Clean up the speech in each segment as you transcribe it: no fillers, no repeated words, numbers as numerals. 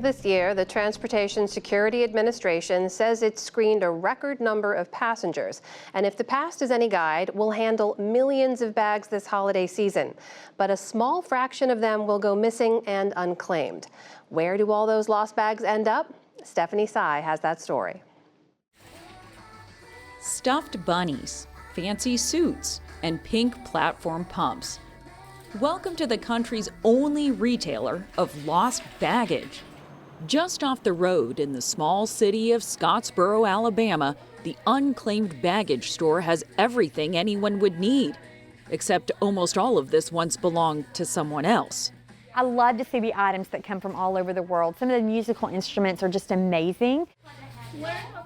This year, the Transportation Security Administration says it's screened a record number of passengers. And if the past is any guide, will handle millions of bags this holiday season. But a small fraction of them will go missing and unclaimed. Where do all those lost bags end up? Stephanie Sy has that story. Stuffed bunnies, fancy suits, and pink platform pumps. Welcome to the country's only retailer of lost baggage. Just off the road in the small city of Scottsboro, Alabama, the Unclaimed Baggage Store has everything anyone would need. Except almost all of this once belonged to someone else. I love to see the items that come from all over the world. Some of the musical instruments are just amazing.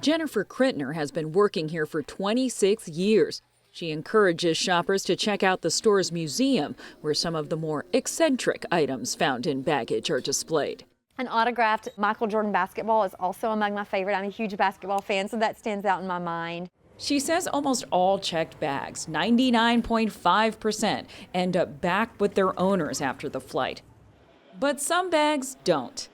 Jennifer Crittner has been working here for 26 years. She encourages shoppers to check out the store's museum, where some of the more eccentric items found in baggage are displayed. An autographed Michael Jordan basketball is also among my favorite. I'm a huge basketball fan, so that stands out in my mind. She says almost all checked bags, 99.5%, end up back with their owners after the flight. But some bags don't.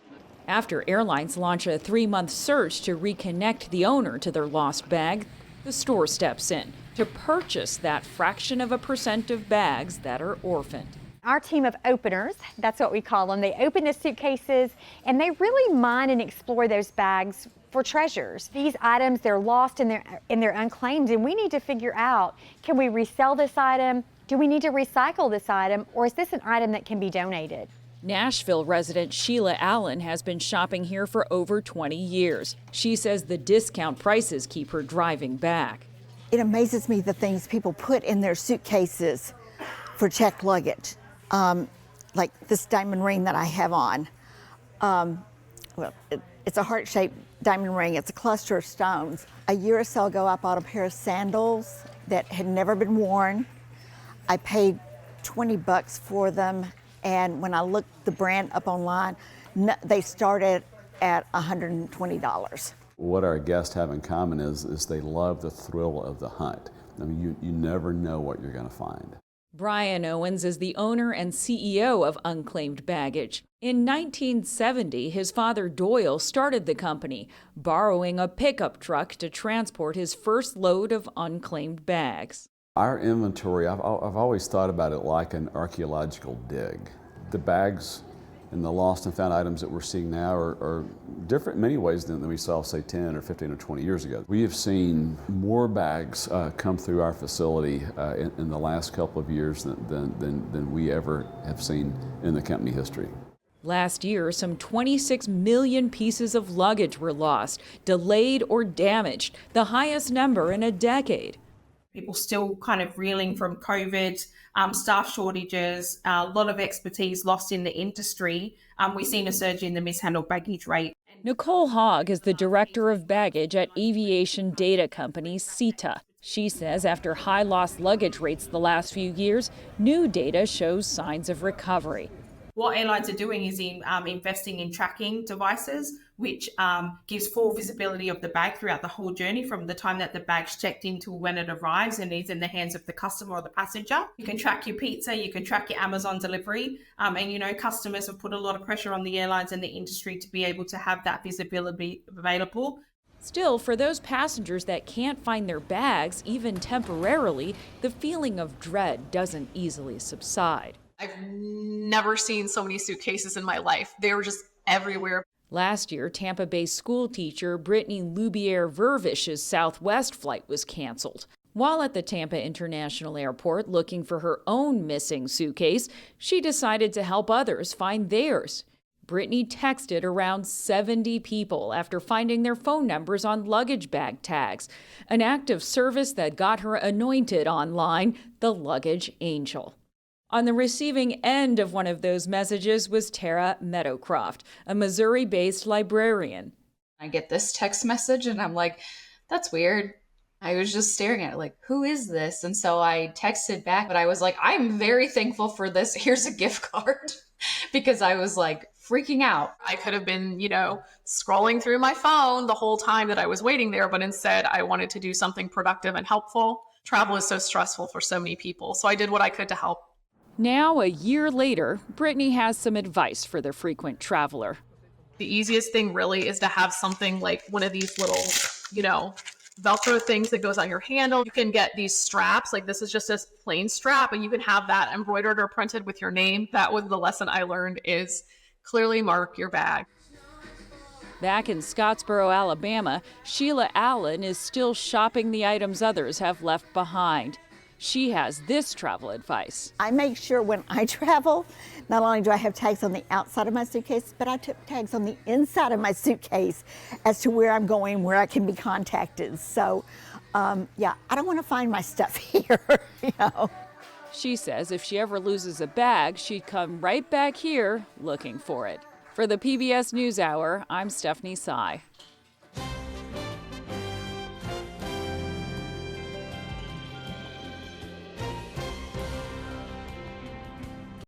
After airlines launch a 3-month search to reconnect the owner to their lost bag, the store steps in to purchase that fraction of a percent of bags that are orphaned. Our team of openers, that's what we call them, they open the suitcases and they really mine and explore those bags for treasures. These items, they're lost and they're unclaimed, and we need to figure out, can we resell this item? Do we need to recycle this item? Or is this an item that can be donated? Nashville resident Sheila Allen has been shopping here for over 20 years. She says the discount prices keep her driving back. It amazes me the things people put in their suitcases for checked luggage. Like this diamond ring that I have on. It's a heart-shaped diamond ring. It's a cluster of stones. A year or so ago, I bought a pair of sandals that had never been worn. I paid $20 for them, and when I looked the brand up online, they started at $120. What our guests have in common is they love the thrill of the hunt. I mean, you never know what you're going to find. Brian Owens is the owner and CEO of Unclaimed Baggage. In 1970, his father Doyle started the company, borrowing a pickup truck to transport his first load of unclaimed bags. Our inventory, I've always thought about it like an archaeological dig. The bags and the lost and found items that we're seeing now are different in many ways than we saw, say, 10 or 15 or 20 years ago. We have seen more bags come through our facility in the last couple of years than we ever have seen in the company history. Last year, some 26 million pieces of luggage were lost, delayed or damaged, the highest number in a decade. People still kind of reeling from COVID, staff shortages, a lot of expertise lost in the industry. We've seen a surge in the mishandled baggage rate. Nicole Hogg is the director of baggage at aviation data company CETA. She says after high lost luggage rates the last few years, new data shows signs of recovery. What airlines are doing is investing in tracking devices, which gives full visibility of the bag throughout the whole journey, from the time that the bag's checked in to when it arrives and is in the hands of the customer or the passenger. You can track your pizza, you can track your Amazon delivery, and customers have put a lot of pressure on the airlines and the industry to be able to have that visibility available. Still, for those passengers that can't find their bags, even temporarily, the feeling of dread doesn't easily subside. I've never seen so many suitcases in my life. They were just everywhere. Last year, Tampa Bay school teacher Brittany Lubier-Vervish's Southwest flight was canceled. While at the Tampa International Airport looking for her own missing suitcase, she decided to help others find theirs. Brittany texted around 70 people after finding their phone numbers on luggage bag tags, an act of service that got her anointed online the luggage angel. On the receiving end of one of those messages was Tara Meadowcroft, a Missouri-based librarian. I get this text message and I'm like, that's weird. I was just staring at it like, who is this? And so I texted back, but I was like, I'm very thankful for this. Here's a gift card because I was like freaking out. I could have been, scrolling through my phone the whole time that I was waiting there, but instead I wanted to do something productive and helpful. Travel is so stressful for so many people, so I did what I could to help. Now, a year later, Brittany has some advice for the frequent traveler. The easiest thing really is to have something like one of these little, Velcro things that goes on your handle. You can get these straps, like this is just a plain strap, and you can have that embroidered or printed with your name. That was the lesson I learned, is clearly mark your bag. Back in Scottsboro, Alabama, Sheila Allen is still shopping the items others have left behind. She has this travel advice. I make sure when I travel, not only do I have tags on the outside of my suitcase, but I took tags on the inside of my suitcase as to where I'm going, where I can be contacted. So, yeah, I don't want to find my stuff here, She says if she ever loses a bag, she'd come right back here looking for it. For the PBS NewsHour, I'm Stephanie Sy.